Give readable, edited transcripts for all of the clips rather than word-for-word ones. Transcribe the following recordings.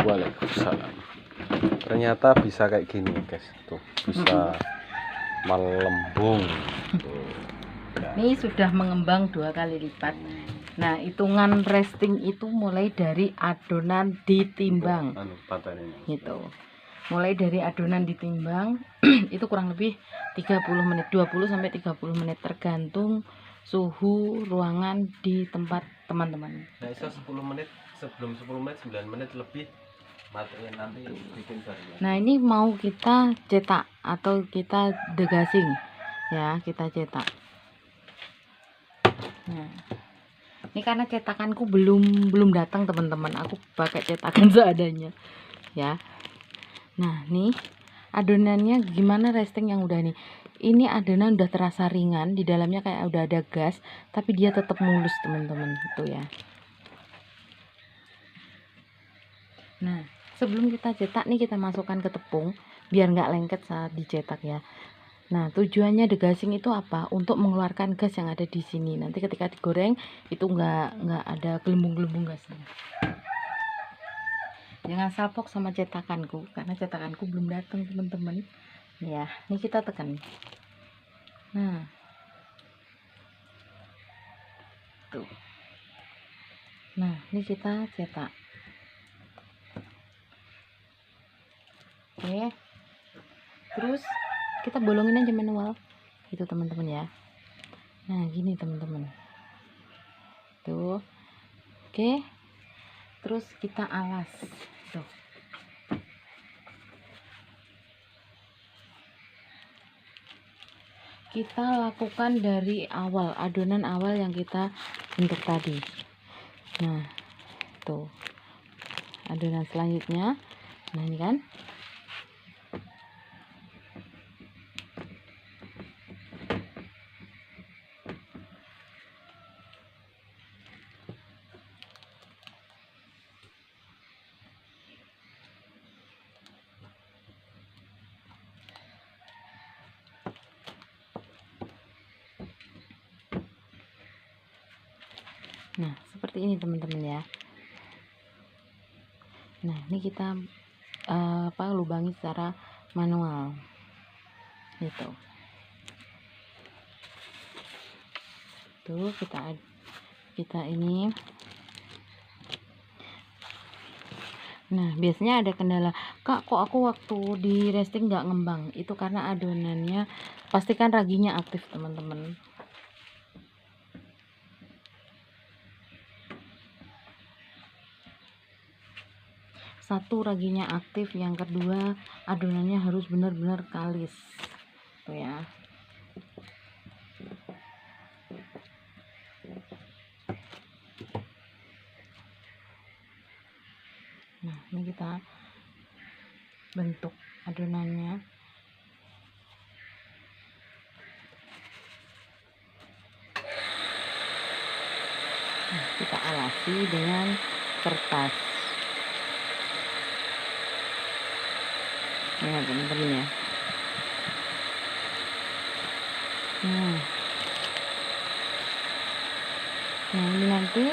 Waalaikumsalam. Ternyata bisa kayak gini guys, tuh bisa melembung. Ini sudah mengembang 2 kali lipat. Nah, hitungan resting itu mulai dari adonan ditimbang. Gitu. Mulai dari adonan ditimbang itu kurang lebih 30 menit, 20 sampai 30 menit tergantung suhu ruangan di tempat teman-teman. Nah, itu 10 menit, sebelum 10 menit, 9 menit lebih materi nanti bikin baru. Nah, ini mau kita cetak atau kita degasing. Ya, kita cetak. Nah, ini karena cetakanku belum datang teman-teman, aku pakai cetakan seadanya ya. Nah, nih adonannya gimana resting yang udah nih. Ini adonan udah terasa ringan, di dalamnya kayak udah ada gas, tapi dia tetap mulus teman-teman, itu ya. Nah, sebelum kita cetak nih kita masukkan ke tepung biar nggak lengket saat dicetak ya. Nah, tujuannya degasing itu apa? Untuk mengeluarkan gas yang ada di sini. Nanti ketika digoreng itu nggak ada gelembung-gelembung gasnya. Jangan salpok sama cetakanku karena cetakanku belum datang teman-teman. Ya, ini kita tekan. Nah, tuh. Nah, ini kita cetak. Oke. Terus kita bolongin aja manual. Itu teman-teman ya. Nah, gini teman-teman. Tuh. Oke. Terus kita alas. Tuh. Kita lakukan dari awal, adonan awal yang kita bentuk tadi. Nah, tuh. Adonan selanjutnya. Nah, ini kan. Nah, seperti ini teman-teman ya. Nah, ini kita lubangi secara manual. Gitu. Tuh, kita ini. Nah, biasanya ada kendala, Kak, kok aku waktu di resting nggak ngembang? Itu karena adonannya, pastikan raginya aktif teman-teman. Satu, raginya aktif, yang kedua adonannya harus benar-benar kalis tuh ya. Nah, ini kita bentuk adonannya. Nah, kita alasi dengan kertas. Nah, teman-teman ya. Nah, ini nanti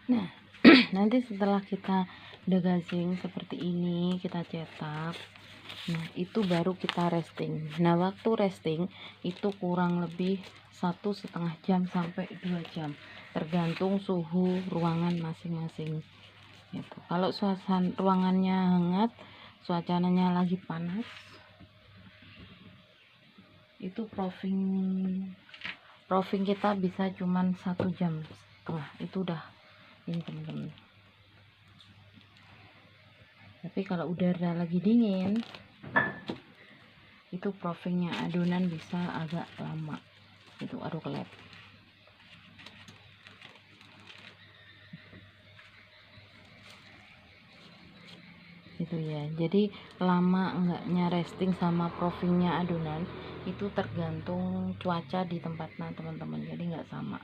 nah nanti setelah kita degasing seperti ini, kita cetak. Nah itu baru kita resting. Nah waktu resting itu kurang lebih 1,5 jam sampai 2 jam, tergantung suhu ruangan masing-masing gitu. Kalau suasana ruangannya hangat, suasananya lagi panas, itu proofing kita bisa cuman 1,5 jam, itu udah ini teman-teman. Tapi kalau udara lagi dingin, itu proofingnya adonan bisa agak lama, itu aduk lab. Gitu ya. Jadi lama enggaknya resting sama proofingnya adonan itu tergantung cuaca di tempatnya teman-teman, jadi nggak sama.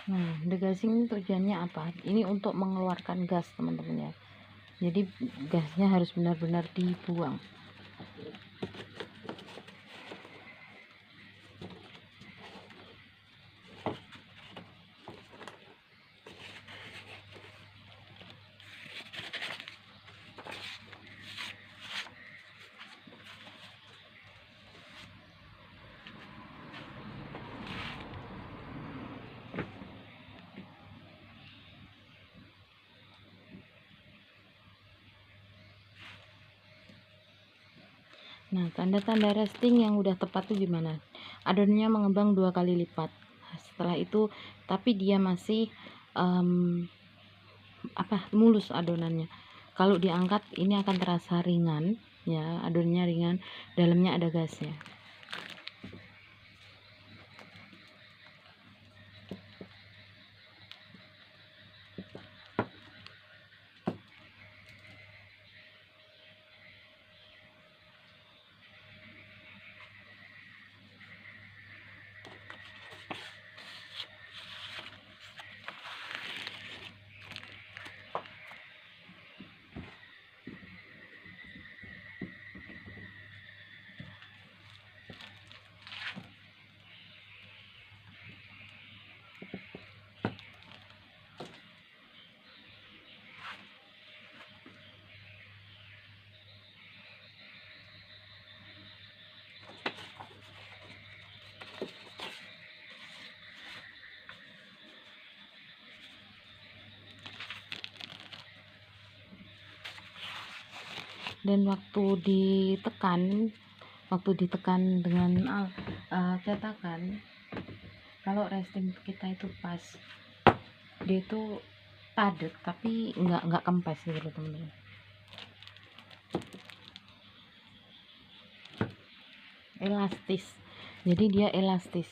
Nah, degassing ini tujuannya apa? Ini untuk mengeluarkan gas teman-teman ya. Jadi gasnya harus benar-benar dibuang. Nah, tanda-tanda resting yang udah tepat tuh gimana? Adonannya mengembang 2 kali lipat. Setelah itu, tapi dia masih mulus adonannya. Kalau diangkat ini akan terasa ringan, ya, adonannya ringan, dalamnya ada gasnya. Dan waktu ditekan dengan cetakan, kalau resting kita itu pas, dia itu padat tapi nggak kempes gitu loh teman-teman. Elastis, jadi dia elastis.